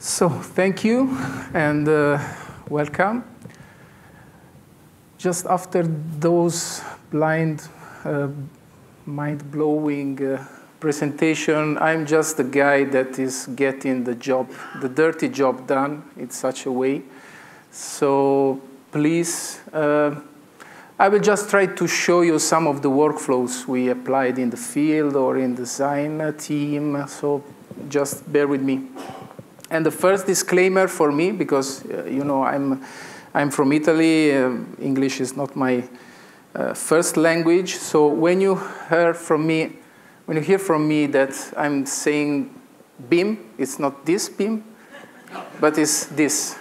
So thank you and welcome. Just after those blind, mind-blowing presentation, I'm just the guy that is getting the job, the dirty job done in such a way. So please, I will just try to show you some of the workflows we applied in the field or in the design team. So just bear with me. And the first disclaimer for me, because you know I'm from Italy. English is not my first language. So when you hear from me that I'm saying BIM, it's not this BIM, but it's this.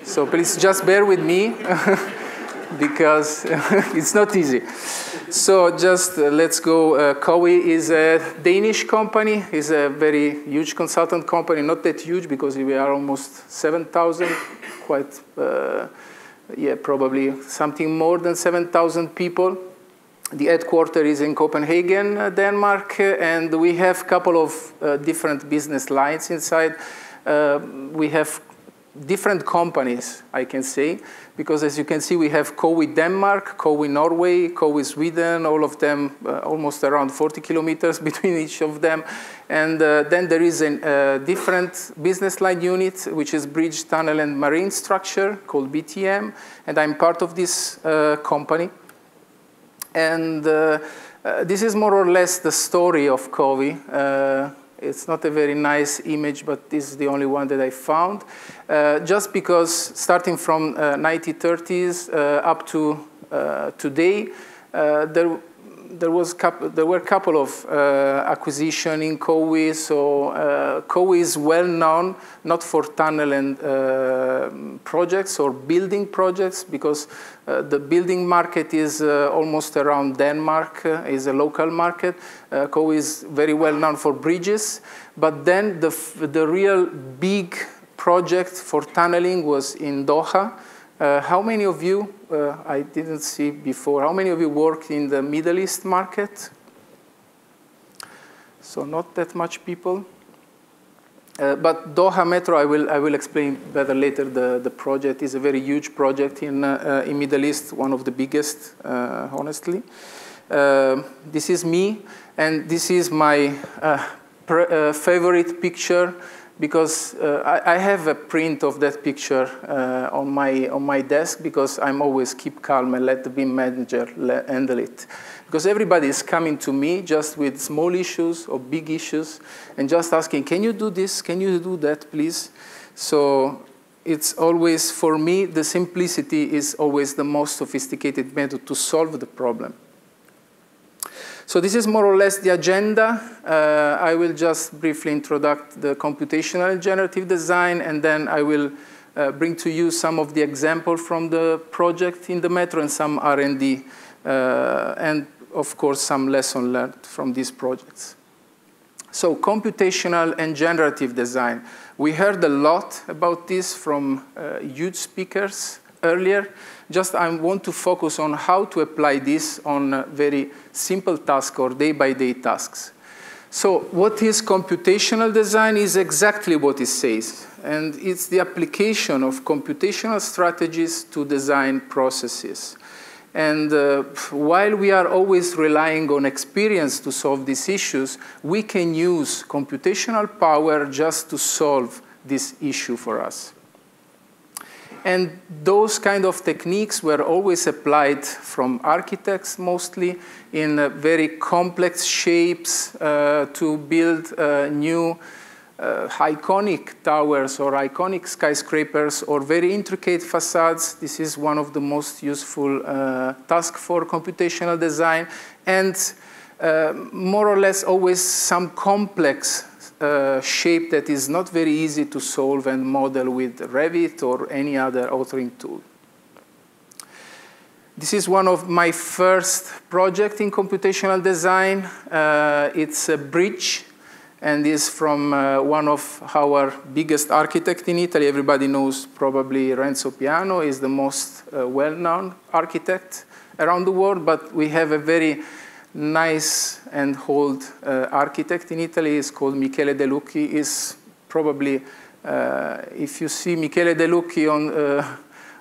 So please just bear with me because it's not easy. So just let's go. COWI is a Danish company. It's a very huge consultant company. Not that huge because we are almost 7,000, quite, yeah, probably something more than 7,000 people. The headquarters is in Copenhagen, Denmark, and we have a couple of different business lines inside. We have different companies, I can say, because as you can see, we have COWI Denmark, COWI Norway, COWI Sweden, all of them almost around 40 kilometers between each of them. And then there is a different business line unit, which is Bridge, Tunnel, and Marine Structure, called BTM, and I'm part of this company. And this is more or less the story of COWI. It's not a very nice image, but this is the only one that I found. Just because starting from 1930s up to today, there were a couple of acquisitions in COWI. So COWI is well known not for tunnel and projects or building projects, because the building market is almost around Denmark, is a local market. COWI is very well known for bridges, but then the real big project for tunneling was in Doha. How many of you, I didn't see before, how many of you worked in the Middle East market? So not that much people. But Doha Metro, I will explain better later. The project is a very huge project in Middle East, one of the biggest, honestly. This is me, and this is my favorite picture, because I have a print of that picture on my desk, because I'm always keep calm and let the BIM manager handle it. Because everybody is coming to me just with small issues or big issues and just asking, can you do this? Can you do that, please? So it's always, for me, the simplicity is always the most sophisticated method to solve the problem. So this is more or less the agenda. I will just briefly introduce the computational and generative design, and then I will bring to you some of the examples from the project in the metro and some R&D, and of course some lesson learned from these projects. So computational and generative design. We heard a lot about this from huge speakers earlier. Just I want to focus on how to apply this on very simple tasks or day-by-day tasks. So what is computational design is exactly what it says. And it's the application of computational strategies to design processes. And while we are always relying on experience to solve these issues, we can use computational power just to solve this issue for us. And those kind of techniques were always applied from architects mostly in very complex shapes to build new iconic towers or iconic skyscrapers or very intricate facades. This is one of the most useful tasks for computational design. And more or less always some complex shape that is not very easy to solve and model with Revit or any other authoring tool. This is one of my first projects in computational design. It's a bridge, and is from one of our biggest architects in Italy. Everybody knows probably Renzo Piano is the most well-known architect around the world, but we have a very nice and old architect in Italy. Is called Michele De Lucchi. Is probably If you see Michele De Lucchi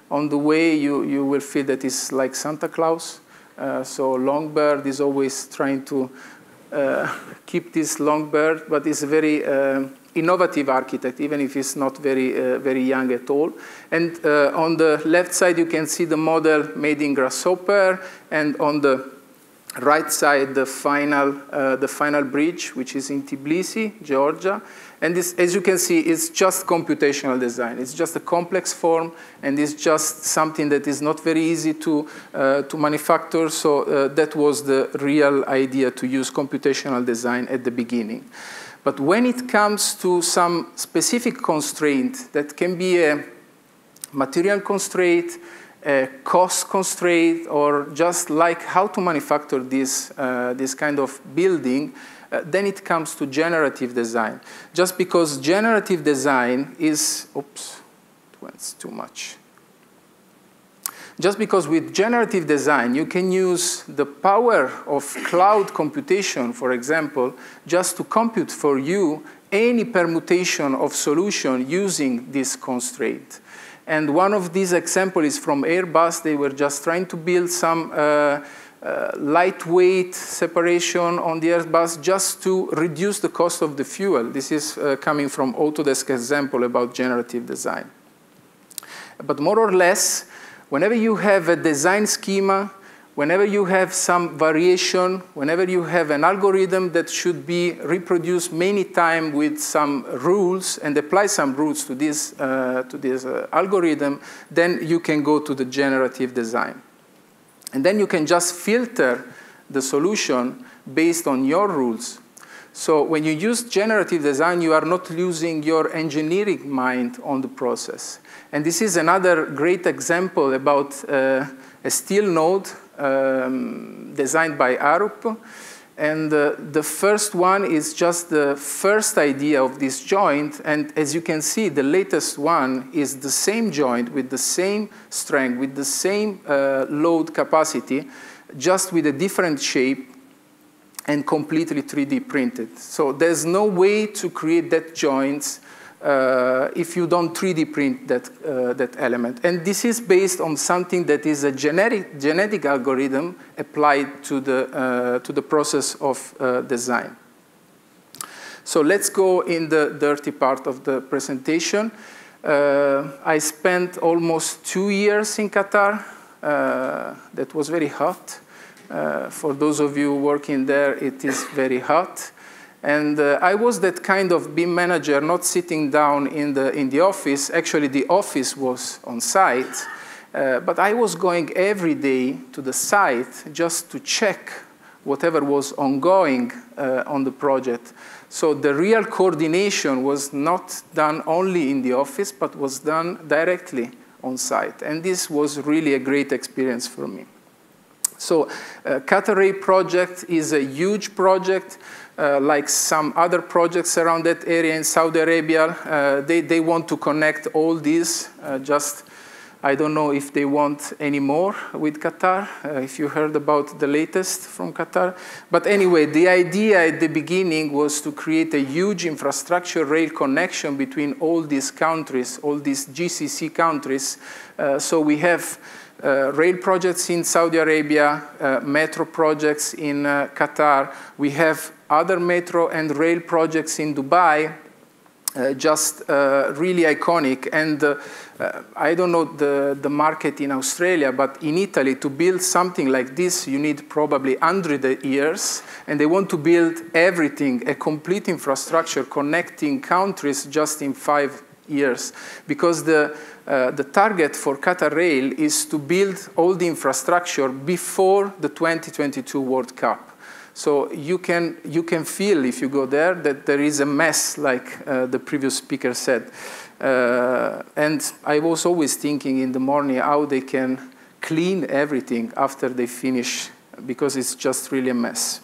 on the way, you will feel that it's like Santa Claus. So Longbird is always trying to keep this Longbird, but it's a very innovative architect, even if he's not very young at all. And on the left side, you can see the model made in Grasshopper, and on the right side, the final bridge, which is in Tbilisi, Georgia. And this, as you can see, it's just computational design. It's just a complex form, and it's just something that is not very easy to manufacture. So that was the real idea, to use computational design at the beginning. But when it comes to some specific constraint, that can be a material constraint, a cost constraint, or just like how to manufacture this kind of building, then it comes to generative design. Just because generative design is, oops, it went too much. Just because with generative design, you can use the power of cloud computation, for example, just to compute for you any permutation of solution using this constraint. And one of these examples is from Airbus. They were just trying to build some lightweight separation on the Airbus just to reduce the cost of the fuel. This is coming from Autodesk example about generative design. But more or less, whenever you have a design schema, whenever you have some variation, whenever you have an algorithm that should be reproduced many times with some rules and apply some rules to this algorithm, then you can go to the generative design. And then you can just filter the solution based on your rules. So when you use generative design, you are not losing your engineering mind on the process. And this is another great example about a steel node designed by Arup. And the first one is just the first idea of this joint. And as you can see, the latest one is the same joint with the same strength, with the same load capacity, just with a different shape and completely 3D printed. So there's no way to create that joints if you don't 3D print that element. And this is based on something that is a genetic algorithm applied to the process of design. So let's go in the dirty part of the presentation. I spent almost 2 years in Qatar. That was very hot. For those of you working there, it is very hot. And I was that kind of BIM manager, not sitting down in the office. Actually, the office was on site. But I was going every day to the site just to check whatever was ongoing on the project. So the real coordination was not done only in the office, but was done directly on site. And this was really a great experience for me. So Qatar project is a huge project. Like some other projects around that area in Saudi Arabia, they want to connect all these. I don't know if they want any more with Qatar, if you heard about the latest from Qatar. But anyway, the idea at the beginning was to create a huge infrastructure rail connection between all these countries, all these GCC countries. So we have rail projects in Saudi Arabia, metro projects in Qatar. We have other metro and rail projects in Dubai, just really iconic. And I don't know the market in Australia, but in Italy, to build something like this, you need probably 100 years. And they want to build everything, a complete infrastructure connecting countries just in 5 years. Because the target for Qatar Rail is to build all the infrastructure before the 2022 World Cup. So you can feel, if you go there, that there is a mess, like the previous speaker said. And I was always thinking in the morning how they can clean everything after they finish, because it's just really a mess.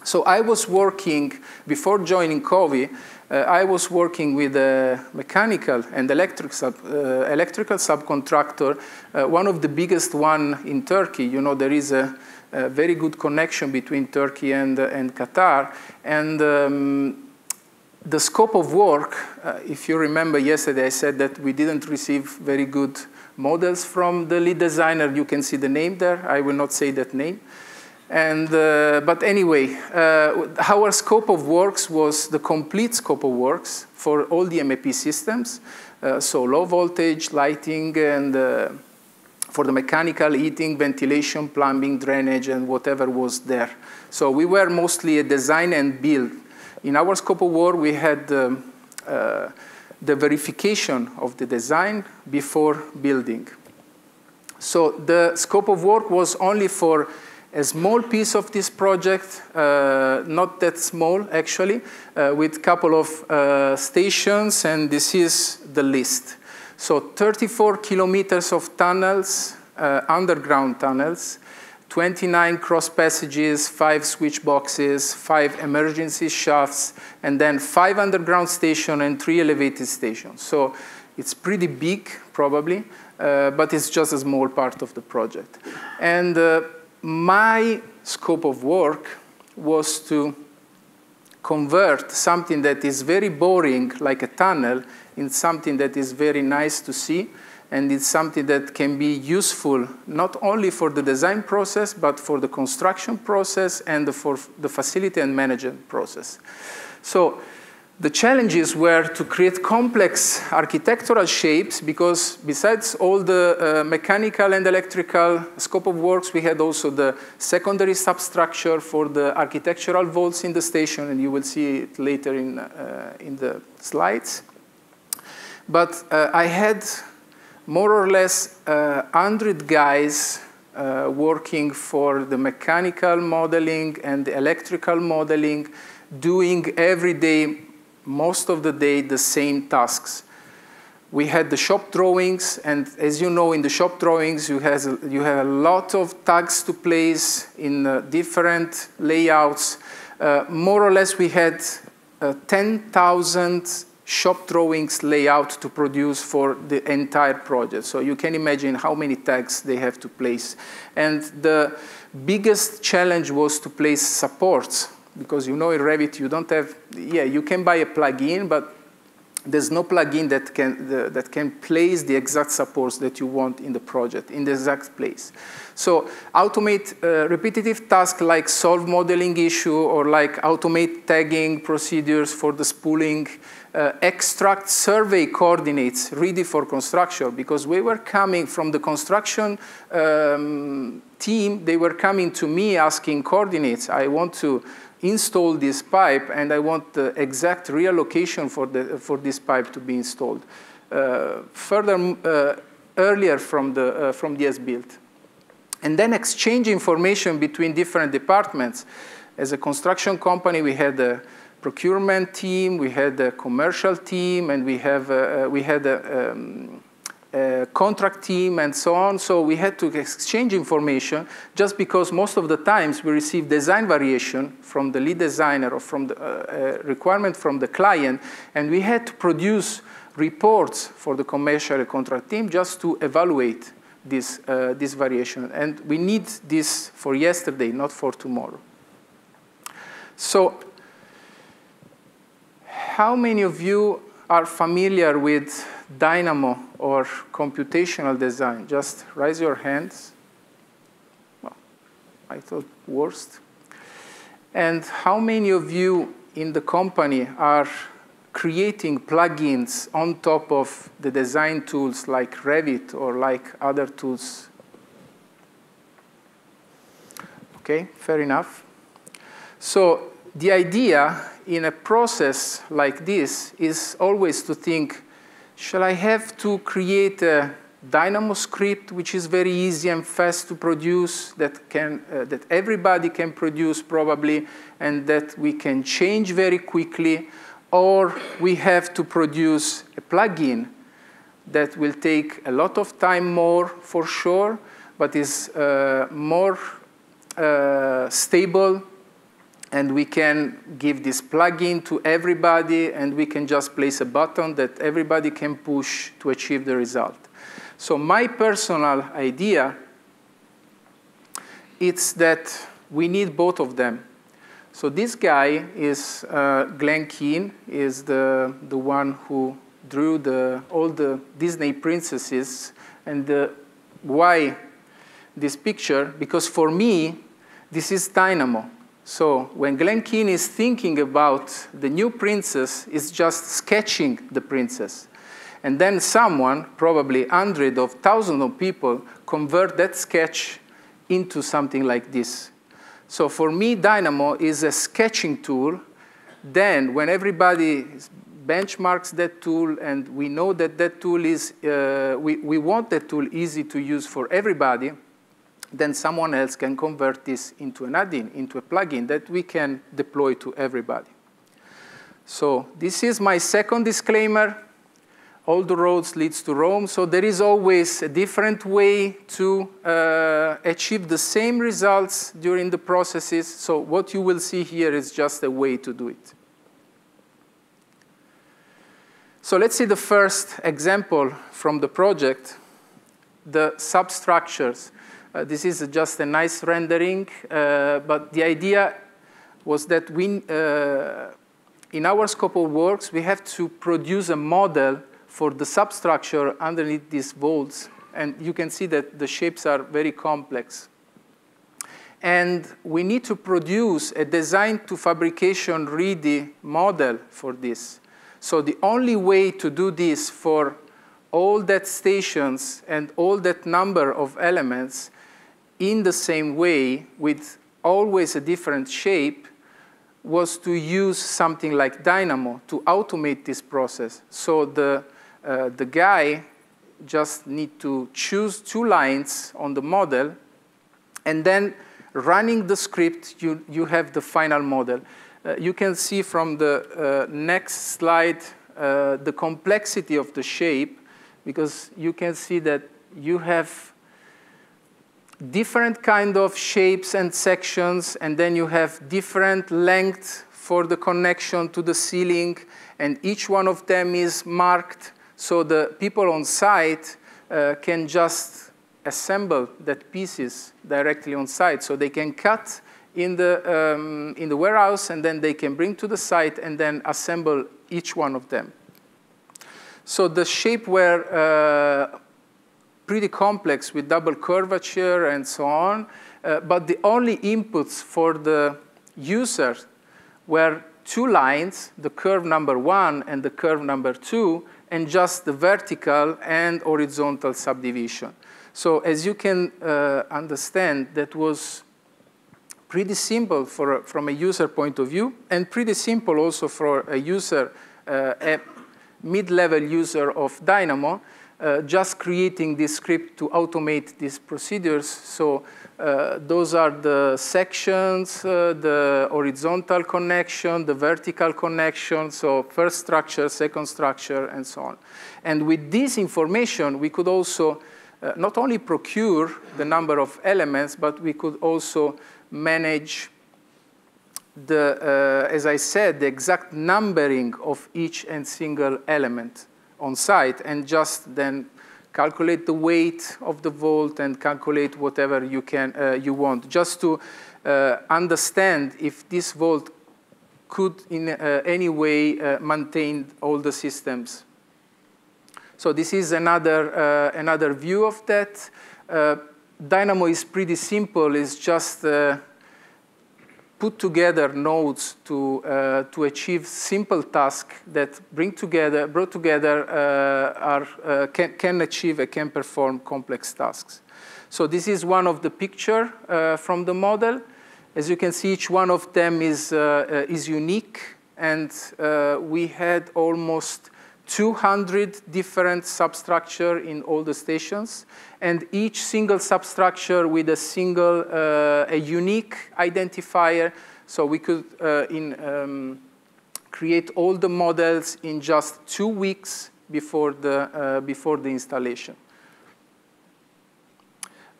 So I was working, before joining COWI, I was working with a mechanical and electrical subcontractor, one of the biggest one in Turkey. You know, there is a very good connection between Turkey and Qatar. And the scope of work, if you remember yesterday I said that we didn't receive very good models from the lead designer. You can see the name there. I will not say that name. And, but anyway, our scope of works was the complete scope of works for all the MEP systems. So low voltage, lighting, and for the mechanical, heating, ventilation, plumbing, drainage, and whatever was there. So we were mostly a design and build. In our scope of work, we had the verification of the design before building. So the scope of work was only for a small piece of this project, not that small actually, with a couple of stations, and this is the list. So 34 kilometers of tunnels, underground tunnels, 29 cross passages, 5 switch boxes, 5 emergency shafts, and then 5 underground stations and 3 elevated stations. So it's pretty big, probably, but it's just a small part of the project. And my scope of work was to convert something that is very boring, like a tunnel, in something that is very nice to see, and it's something that can be useful not only for the design process, but for the construction process and for the facility and management process. So the challenges were to create complex architectural shapes, because besides all the mechanical and electrical scope of works, we had also the secondary substructure for the architectural vaults in the station, and you will see it later in the slides. But I had more or less 100 guys working for the mechanical modeling and the electrical modeling, doing every day, most of the day, the same tasks. We had the shop drawings, and as you know, in the shop drawings, you have a lot of tags to place in different layouts. More or less, we had 10,000 shop drawings layout to produce for the entire project. So you can imagine how many tags they have to place. And the biggest challenge was to place supports, because you know in Revit you don't have, you can buy a plugin, but there's no plugin that can place the exact supports that you want in the project, in the exact place. So automate repetitive tasks like solve modeling issue, or like automate tagging procedures for the spooling, extract survey coordinates ready for construction, because we were coming from the construction team, they were coming to me asking coordinates. I want to install this pipe, and I want the exact real location for this pipe to be installed. Earlier from the as-built. And then exchange information between different departments. As a construction company, we had a procurement team, we had a commercial team, and we had a contract team, and so on. So we had to exchange information, just because most of the times we receive design variation from the lead designer or from the requirement from the client, and we had to produce reports for the commercial contract team just to evaluate this variation. And we need this for yesterday, not for tomorrow. So how many of you are familiar with Dynamo or computational design? Just raise your hands. Well, I thought worst. And how many of you in the company are creating plugins on top of the design tools like Revit or like other tools? Okay, fair enough. So the idea in a process like this is always to think, shall I have to create a Dynamo script which is very easy and fast to produce, that everybody can produce probably, and that we can change very quickly, or we have to produce a plugin that will take a lot of time more for sure, but is more stable, and we can give this plugin to everybody, and we can just place a button that everybody can push to achieve the result. So my personal idea is that we need both of them. So this guy is Glenn Keane, is the one who drew all the Disney princesses. And why this picture? Because for me, this is Dynamo. So when Glenn Keane is thinking about the new princess, it's just sketching the princess. And then someone, probably hundreds of thousands of people, convert that sketch into something like this. So for me, Dynamo is a sketching tool. Then when everybody benchmarks that tool and we know that that tool is, we want that tool easy to use for everybody, then someone else can convert this into an add-in, into a plugin that we can deploy to everybody. So this is my second disclaimer. All the roads leads to Rome. So there is always a different way to achieve the same results during the processes. So what you will see here is just a way to do it. So let's see the first example from the project, the substructures. This is just a nice rendering, but the idea was that in our scope of works, we have to produce a model for the substructure underneath these vaults. And you can see that the shapes are very complex. And we need to produce a design to fabrication ready model for this. So the only way to do this for all that stations and all that number of elements in the same way with always a different shape was to use something like Dynamo to automate this process. So the guy just need to choose 2 lines on the model, and then running the script, you have the final model. You can see from the next slide the complexity of the shape, because you can see that you have different kind of shapes and sections, and then you have different length for the connection to the ceiling, and each one of them is marked, so the people on site can just assemble that pieces directly on site. So they can cut in the warehouse, and then they can bring to the site and then assemble each one of them. So the shape were pretty complex with double curvature and so on, but the only inputs for the user were 2 lines, the curve number 1 and the curve number 2, and just the vertical and horizontal subdivision. So as you can understand, that was pretty simple from a user point of view, and pretty simple also for a user, a mid-level user of Dynamo, just creating this script to automate these procedures. So those are the sections, the horizontal connection, the vertical connection, so first structure, second structure, and so on. And with this information, we could also not only procure the number of elements, but we could also manage as I said, the exact numbering of each and single element on site, and just then calculate the weight of the vault and calculate whatever you want, just to understand if this vault could in any way maintain all the systems. So this is another view of that. Dynamo is pretty simple. It's just put together nodes to achieve simple tasks that brought together can perform complex tasks. So this is one of the picture from the model. As you can see, each one of them is unique, and we had almost 200 different substructure in all the stations, and each single substructure with a unique identifier. So we could create all the models in just 2 weeks before the installation.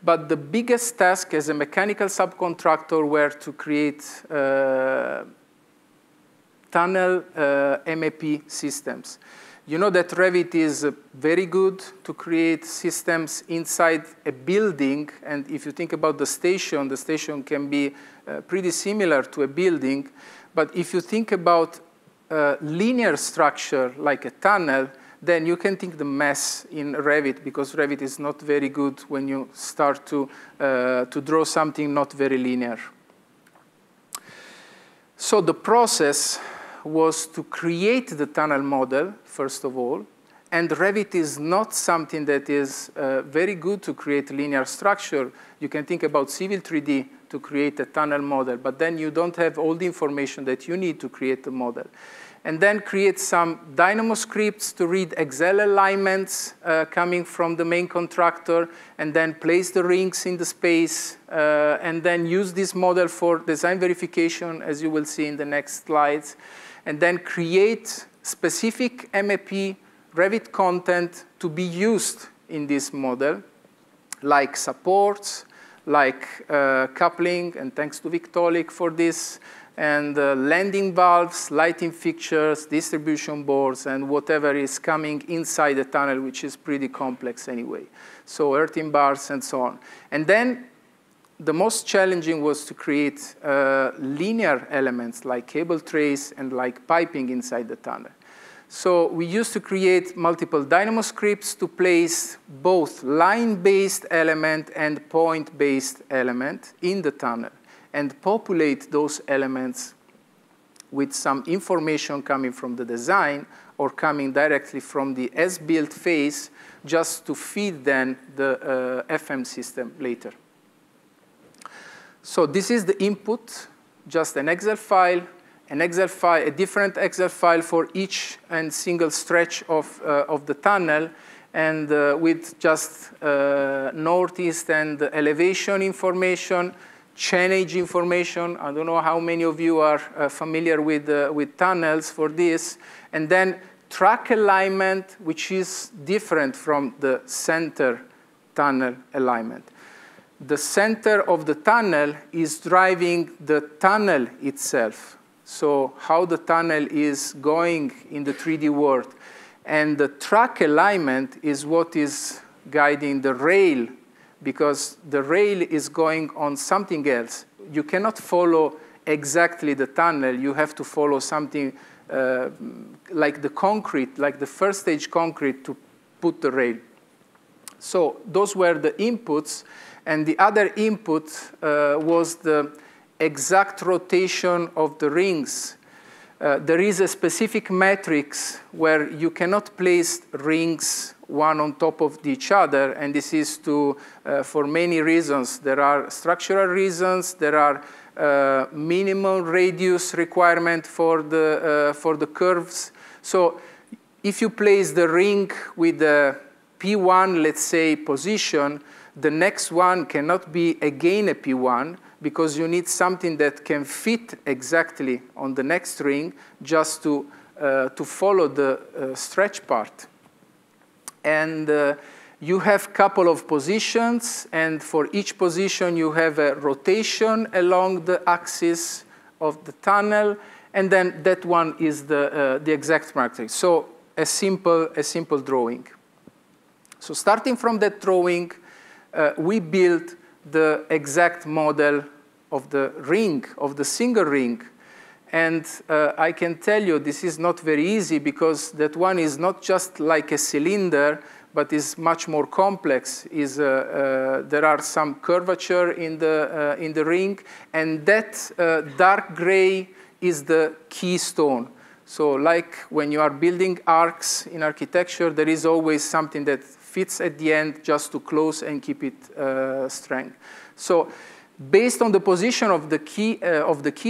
But the biggest task as a mechanical subcontractor were to create tunnel MEP systems. You know that Revit is very good to create systems inside a building. And if you think about the station can be pretty similar to a building. But if you think about linear structure like a tunnel, then you can think the mess in Revit, because Revit is not very good when you start to draw something not very linear. So the process was to create the tunnel model, first of all. And Revit is not something that is very good to create linear structure. You can think about Civil 3D to create a tunnel model, but then you don't have all the information that you need to create the model. And then create some Dynamo scripts to read Excel alignments coming from the main contractor, and then place the rings in the space, and then use this model for design verification, as you will see in the next slides. And then create specific MEP Revit content to be used in this model, like supports, like coupling, and thanks to Victolic for this, and landing valves, lighting fixtures, distribution boards, and whatever is coming inside the tunnel, which is pretty complex anyway. So earthing bars and so on. And then the most challenging was to create linear elements like cable trays and like piping inside the tunnel. So we used to create multiple Dynamo scripts to place both line-based element and point-based element in the tunnel, and populate those elements with some information coming from the design or coming directly from the as-built phase, just to feed then the FM system later. So this is the input, just an Excel file, a different Excel file for each and single stretch of the tunnel, and with just northeast and elevation information, chainage information. I don't know how many of you are familiar with tunnels for this. And then track alignment, which is different from the center tunnel alignment. The center of the tunnel is driving the tunnel itself. So how the tunnel is going in the 3D world. And the track alignment is what is guiding the rail, because the rail is going on something else. You cannot follow exactly the tunnel. You have to follow something like the concrete, like the first stage concrete to put the rail. So those were the inputs. And the other input was the exact rotation of the rings. There is a specific matrix where you cannot place rings one on top of each other, and this is for many reasons. There are structural reasons, there are minimum radius requirement for the curves. So if you place the ring with the P1, let's say, position, the next one cannot be again a P1, because you need something that can fit exactly on the next ring, just to follow the stretch part. And you have a couple of positions, and for each position you have a rotation along the axis of the tunnel, and then that one is the exact matrix. So a simple drawing. So starting from that drawing, we built the exact model of the ring, of the single ring. And I can tell you this is not very easy, because that one is not just like a cylinder, but is much more complex. There are some curvature in the ring, and that dark gray is the keystone. So like when you are building arcs in architecture, there is always something that fits at the end just to close and keep it strength. So based on the position of the key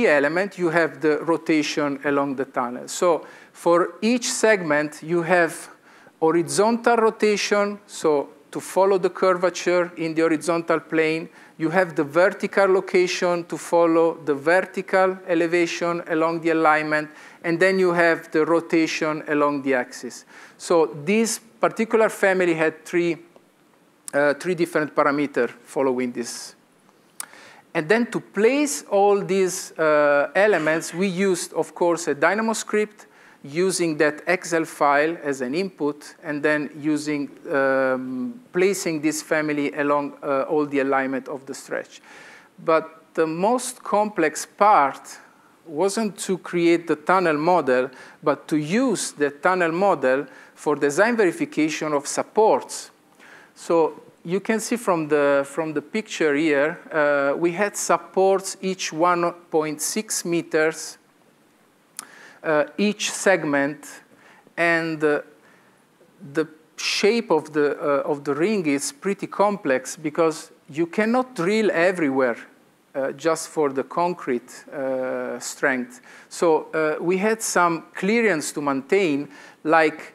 element, you have the rotation along the tunnel. So for each segment, you have horizontal rotation, so to follow the curvature in the horizontal plane. You have the vertical location to follow the vertical elevation along the alignment, and then you have the rotation along the axis. So this particular family had three different parameters following this. And then to place all these elements, we used, of course, a Dynamo script. using that Excel file as an input, and then using, placing this family along all the alignment of the stretch. But the most complex part wasn't to create the tunnel model, but to use the tunnel model for design verification of supports. So you can see from the picture here, we had supports each 1.6 meters, each segment, and the shape of the ring is pretty complex because you cannot drill everywhere just for the concrete strength. So we had some clearance to maintain, like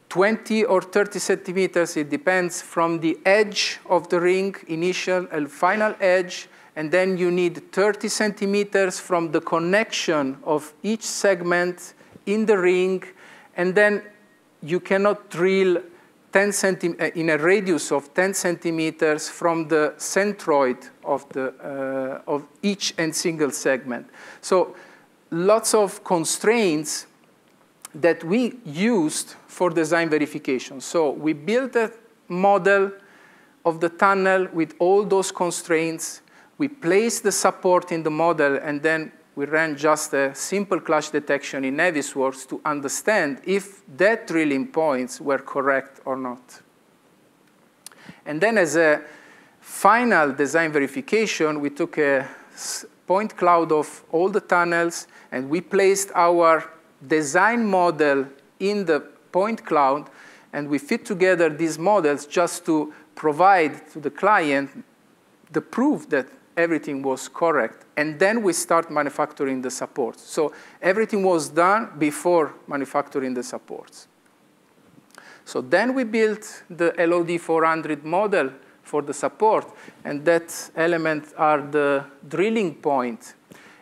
20 or 30 centimeters, it depends, from the edge of the ring, initial and final edge, and then you need 30 centimeters from the connection of each segment in the ring, and then you cannot drill 10 in a radius of 10 centimeters from the centroid of each and single segment. So lots of constraints that we used for design verification. So we built a model of the tunnel with all those constraints. We placed the support in the model, and then we ran just a simple clash detection in Navisworks to understand if that drilling points were correct or not. And then as a final design verification, we took a point cloud of all the tunnels, and we placed our design model in the point cloud, and we fit together these models just to provide to the client the proof that everything was correct. And then we start manufacturing the supports. So everything was done before manufacturing the supports. So then we built the LOD 400 model for the support, and that element are the drilling point.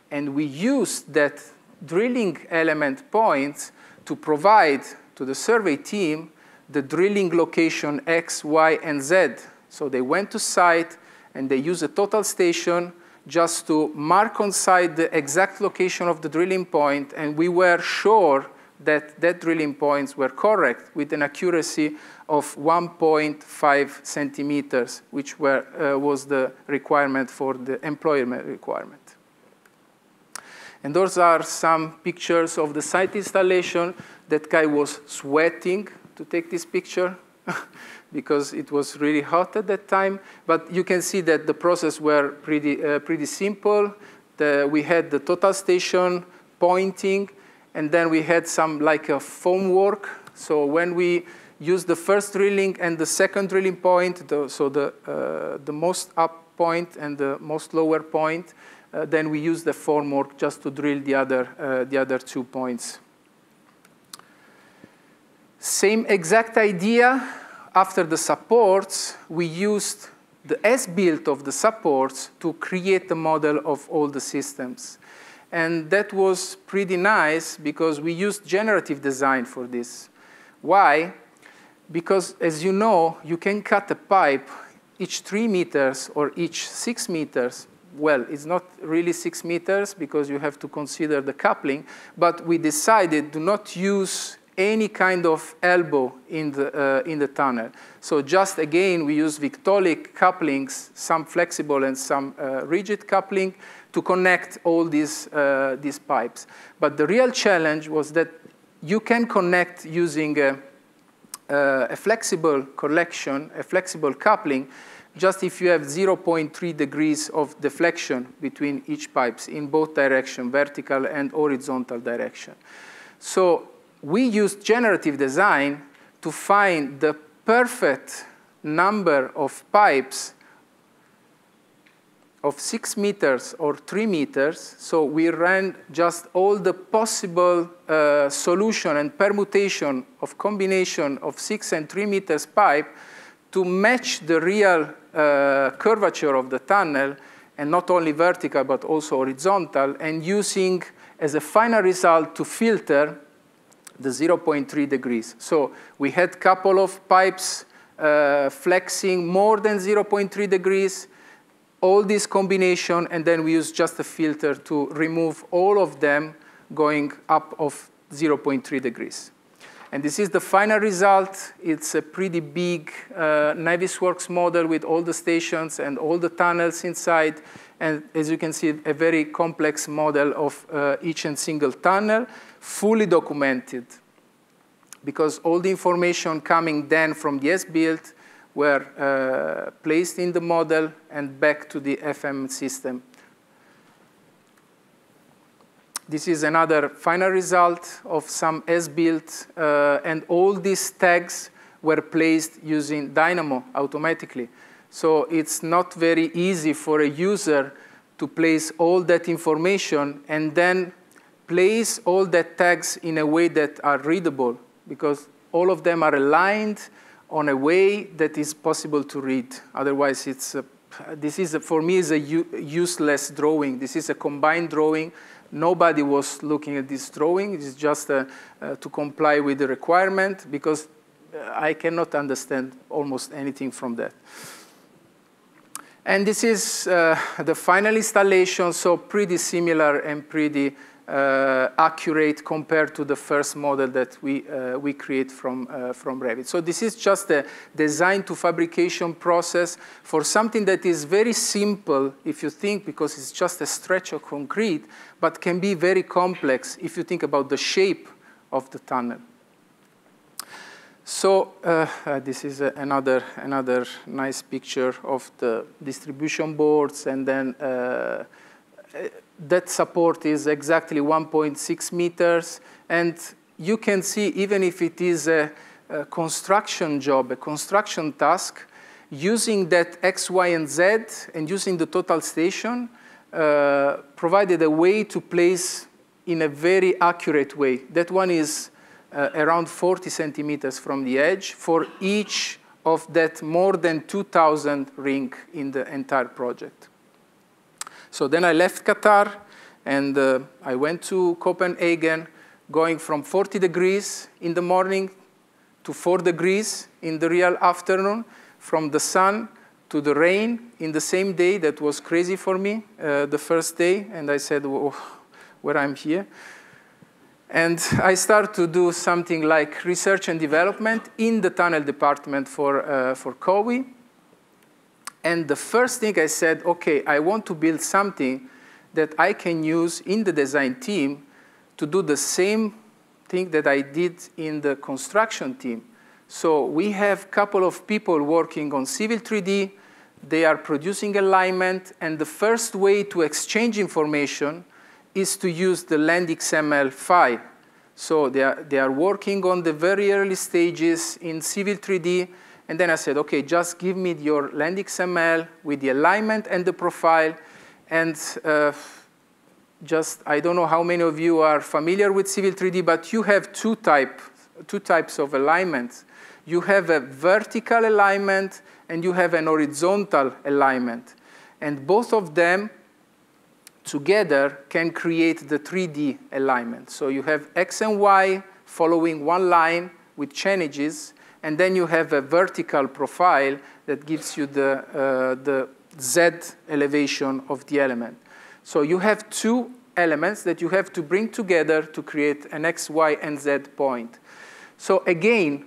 And we used that drilling element points to provide to the survey team the drilling location X, Y, and Z. So they went to site, and they used a total station just to mark on site the exact location of the drilling point, and we were sure that that drilling points were correct with an accuracy of 1.5 centimeters, which was the requirement for the employment requirement. And those are some pictures of the site installation. That guy was sweating to take this picture because it was really hot at that time. But you can see that the process were pretty simple. We had the total station pointing, and then we had some like a foam work. So when we used the first drilling and the second drilling point, so the most up point and the most lower point, then we used the foam work just to drill the other 2 points. Same exact idea. After the supports, we used the S-build of the supports to create the model of all the systems. And that was pretty nice because we used generative design for this. Why? Because, as you know, you can cut a pipe each 3 meters or each 6 meters. Well, it's not really 6 meters because you have to consider the coupling, but we decided to not use any kind of elbow in the tunnel. So just again, we use Victolic couplings, some flexible and some rigid coupling, to connect all these pipes. But the real challenge was that you can connect using a flexible collection, a flexible coupling, just if you have 0.3 degrees of deflection between each pipes in both directions, vertical and horizontal direction. So we used generative design to find the perfect number of pipes of 6 meters or 3 meters. So we ran just all the possible solution and permutation of combination of 6 and 3 meters pipe to match the real curvature of the tunnel, and not only vertical but also horizontal, and using as a final result to filter the 0.3 degrees. So we had a couple of pipes flexing more than 0.3 degrees, all this combination, and then we used just a filter to remove all of them going up of 0.3 degrees. And this is the final result. It's a pretty big Navisworks model with all the stations and all the tunnels inside. And as you can see, a very complex model of each and single tunnel, fully documented, because all the information coming then from the as-built were placed in the model and back to the FM system. This is another final result of some as-built, and all these tags were placed using Dynamo automatically. So it's not very easy for a user to place all that information and then place all that tags in a way that are readable, because all of them are aligned on a way that is possible to read. Otherwise, this is for me is a useless drawing. This is a combined drawing. Nobody was looking at this drawing. It's just to comply with the requirement, because I cannot understand almost anything from that. And this is the final installation, so pretty similar and pretty accurate compared to the first model that we create from Revit. So this is just a design to fabrication process for something that is very simple if you think, because it's just a stretch of concrete, but can be very complex if you think about the shape of the tunnel. So this is another nice picture of the distribution boards, and then that support is exactly 1.6 meters. And you can see, even if it is a construction job, a construction task, using that X, Y, and Z, and using the total station, provided a way to place in a very accurate way. That one is around 40 centimeters from the edge for each of that more than 2,000 ring in the entire project. So then I left Qatar, and I went to Copenhagen, going from 40 degrees in the morning to 4 degrees in the real afternoon, from the sun to the rain in the same day. That was crazy for me, the first day, and I said, whoa, where I'm here. And I started to do something like research and development in the tunnel department for COWI. And the first thing I said, OK, I want to build something that I can use in the design team to do the same thing that I did in the construction team. So we have a couple of people working on Civil 3D. They are producing alignment. And the first way to exchange information is to use the LandXML file. So they are working on the very early stages in Civil 3D. And then I said, OK, just give me your LandXML with the alignment and the profile. And I don't know how many of you are familiar with Civil 3D, but you have two types of alignments. You have a vertical alignment, and you have an horizontal alignment. And both of them together can create the 3D alignment. So you have X and Y following one line with Challanges, and then you have a vertical profile that gives you the Z elevation of the element. So you have two elements that you have to bring together to create an X, Y, and Z point. So again,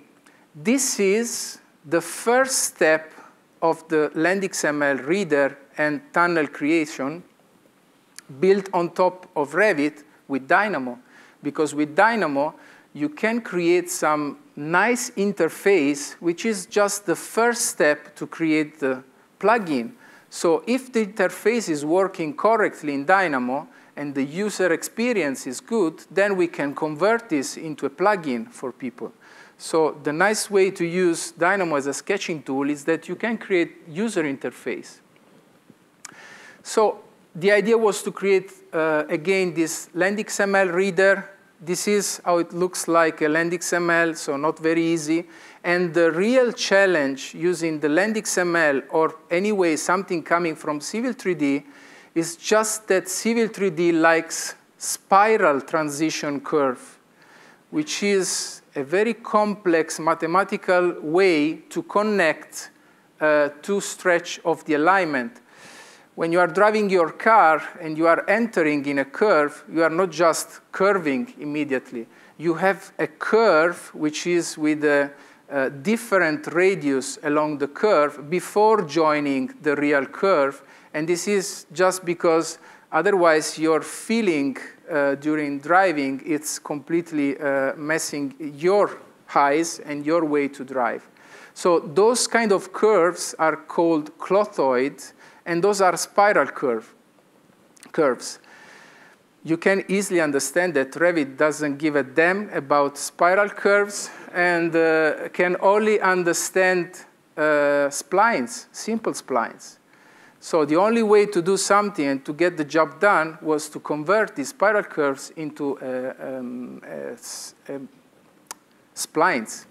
this is the first step of the LandXML Reader and tunnel creation built on top of Revit with Dynamo. Because with Dynamo, you can create some nice interface, which is just the first step to create the plugin. So if the interface is working correctly in Dynamo and the user experience is good, then we can convert this into a plugin for people. So the nice way to use Dynamo as a sketching tool is that you can create user interface. So the idea was to create, again, this LandXML Reader. This is how it looks like a LandXML, so not very easy. And the real challenge using the LandXML, or anyway something coming from Civil 3D, is just that Civil 3D likes spiral transition curve, which is a very complex mathematical way to connect two stretches of the alignment. when you are driving your car and you are entering in a curve, you are not just curving immediately. You have a curve which is with a different radius along the curve before joining the real curve. And this is just because otherwise your feeling during driving, it's completely messing your eyes and your way to drive. So those kind of curves are called clothoid, and those are spiral curves. You can easily understand that Revit doesn't give a damn about spiral curves and can only understand splines, simple splines. So the only way to do something and to get the job done was to convert these spiral curves into splines.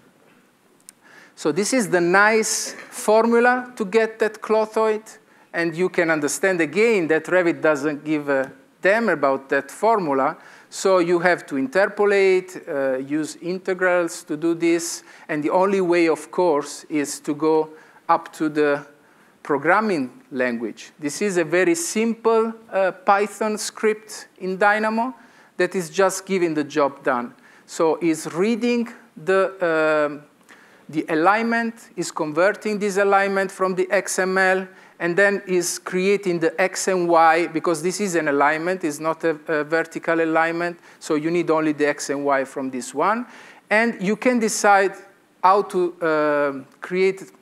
So this is the nice formula to get that clothoid. And you can understand again that Revit doesn't give a damn about that formula. So you have to interpolate, use integrals to do this. And the only way, of course, is to go up to the programming language. This is a very simple Python script in Dynamo that is just giving the job done. So it's reading the alignment, is converting this alignment from the XML, and then is creating the X and Y, because this is an alignment, it's not a vertical alignment, so you need only the X and Y from this one. And you can decide how to create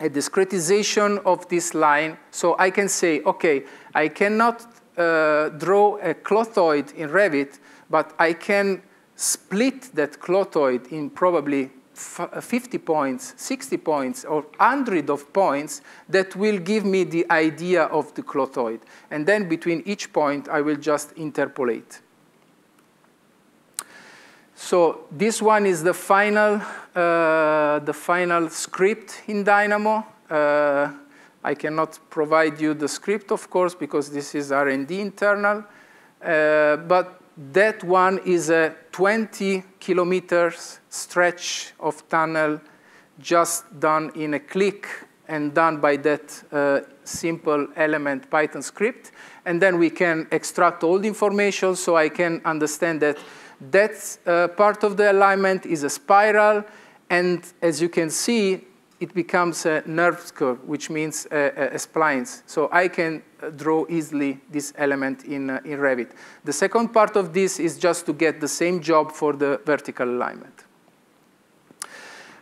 a discretization of this line. So I can say, okay, I cannot draw a clothoid in Revit, but I can split that clothoid in probably 50 points, 60 points, or 100 of points that will give me the idea of the clothoid. And then between each point, I will just interpolate. So this one is the final script in Dynamo. I cannot provide you the script, of course, because this is R&D internal. But that one is a 20 kilometers stretch of tunnel just done in a click and done by that simple element Python script. And then we can extract all the information so I can understand that that part of the alignment is a spiral. And as you can see, it becomes a nerve curve, which means a splines. So I can draw easily this element in Revit. The second part of this is just to get the same job for the vertical alignment.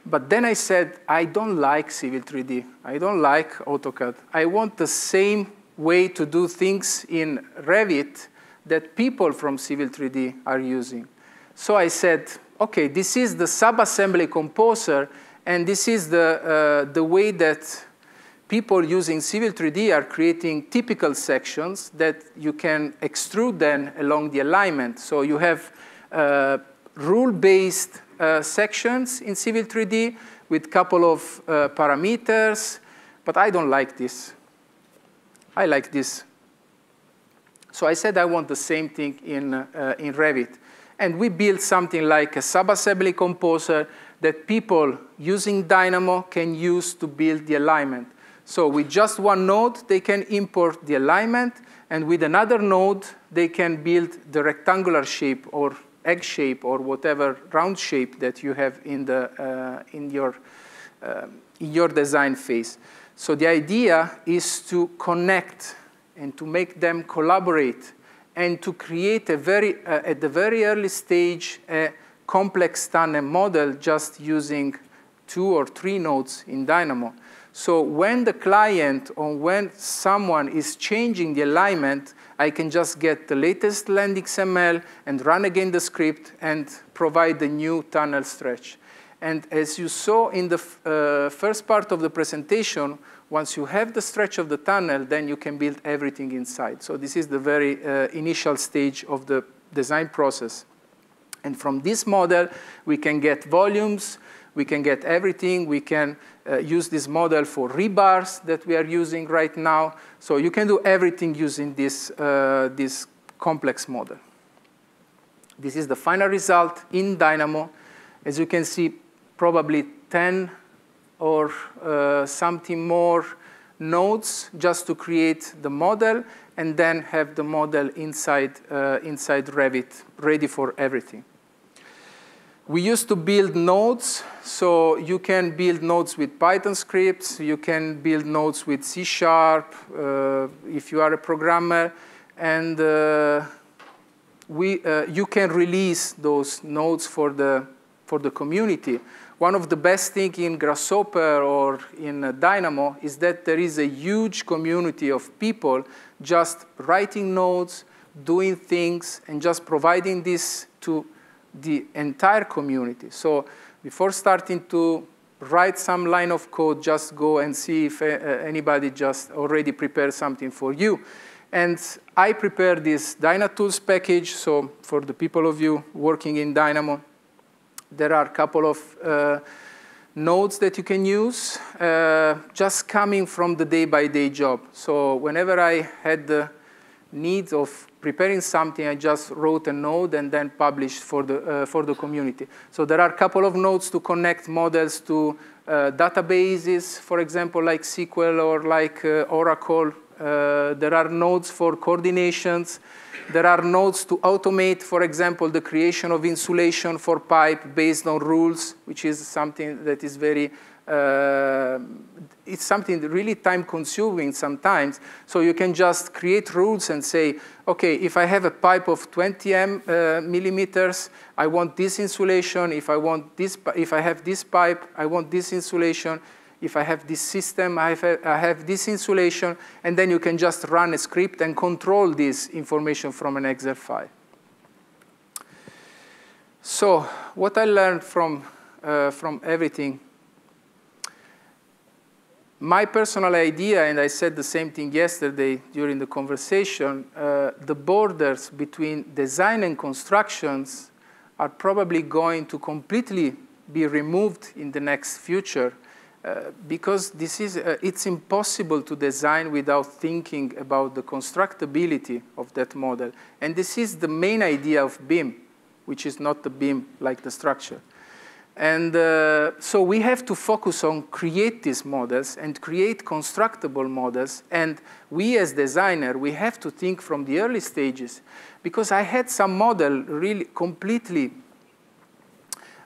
But then I said, I don't like Civil 3D. I don't like AutoCAD. I want the same way to do things in Revit that people from Civil 3D are using. So I said, OK, this is the Subassembly composer. And this is the way that people using Civil 3D are creating typical sections that you can extrude then along the alignment. So you have rule-based sections in Civil 3D with a couple of parameters. But I don't like this. I like this. So I said I want the same thing in Revit. And we built something like a Subassembly composer that people using Dynamo can use to build the alignment. So with just one node, they can import the alignment. And with another node, they can build the rectangular shape or egg shape or whatever round shape that you have in your design phase. So the idea is to connect and to make them collaborate and to create a at the very early stage, a complex tunnel model just using 2 or 3 nodes in Dynamo. So when the client or when someone is changing the alignment, I can just get the latest LandXML and run again the script and provide the new tunnel stretch. And as you saw in the first part of the presentation, once you have the stretch of the tunnel, then you can build everything inside. So this is the very initial stage of the design process. And from this model, we can get volumes, we can get everything. We can use this model for rebars that we are using right now. So you can do everything using this complex model. This is the final result in Dynamo. As you can see, probably 10 or something more nodes just to create the model, and then have the model inside Revit, ready for everything. We used to build nodes, so you can build nodes with Python scripts, you can build nodes with C#, if you are a programmer, and you can release those nodes for the community. One of the best things in Grasshopper or in Dynamo is that there is a huge community of people just writing nodes, doing things, and just providing this to the entire community. So before starting to write some line of code, just go and see if anybody just already prepared something for you. And I prepared this DynaTools package. So for the people of you working in Dynamo, there are a couple of nodes that you can use, just coming from the day-by-day job. So whenever I had the need of preparing something, I just wrote a node and then published for the community. So there are a couple of nodes to connect models to databases, for example, like SQL or like Oracle. There are nodes for coordinations. There are nodes to automate, for example, the creation of insulation for pipe based on rules, which is something that is very, it's something really time-consuming sometimes. So you can just create rules and say, okay, if I have a pipe of 20 millimeters, I want this insulation. If I have this pipe, I want this insulation. If I have this system, I have this insulation, and then you can just run a script and control this information from an Excel file. So what I learned from everything, my personal idea, and I said the same thing yesterday during the conversation, the borders between design and constructions are probably going to completely be removed in the next future. Because it's impossible to design without thinking about the constructability of that model. And this is the main idea of BIM, which is not the BIM like the structure. And so we have to focus on create these models and create constructible models. And we as designer, we have to think from the early stages. Because I had some model really completely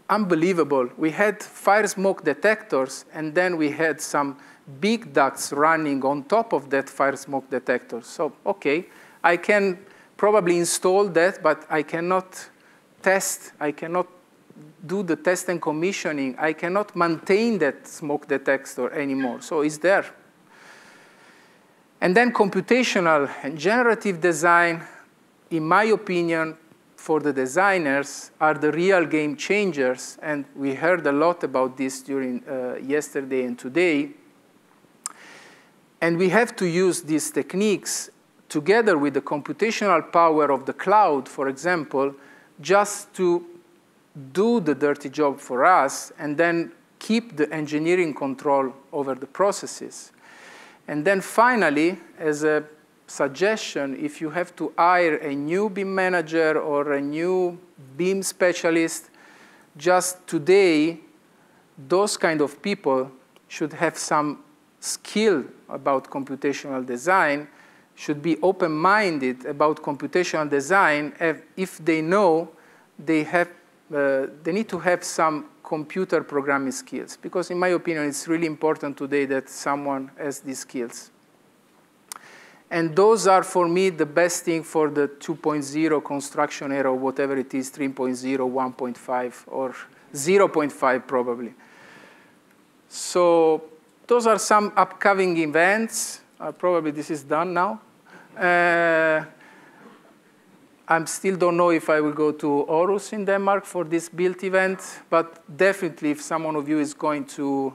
unbelievable. We had fire smoke detectors, and then we had some big ducts running on top of that fire smoke detector. So, okay, I can probably install that, but I cannot test. I cannot do the test and commissioning. I cannot maintain that smoke detector anymore. So it's there. And then computational and generative design, in my opinion, for the designers, are the real game changers. And we heard a lot about this during yesterday and today. And we have to use these techniques together with the computational power of the cloud, for example, just to do the dirty job for us and then keep the engineering control over the processes. And then finally, as a suggestion, if you have to hire a new BIM manager or a new BIM specialist, just today, those kind of people should have some skill about computational design, should be open-minded about computational design if they know they need to have some computer programming skills. Because in my opinion, it's really important today that someone has these skills. And those are, for me, the best thing for the 2.0 construction era, whatever it is, 3.0, 1.5, or 0.5 probably. So those are some upcoming events. Probably this is done now. I still don't know if I will go to Aarhus in Denmark for this build event, but definitely if someone of you is going to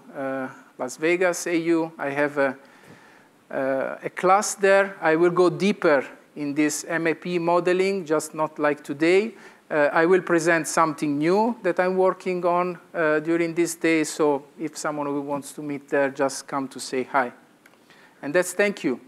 Las Vegas, AU, I have a class there. I will go deeper in this MEP modeling, just not like today. I will present something new that I'm working on during this day, so if someone who wants to meet there, just come to say hi. And that's thank you.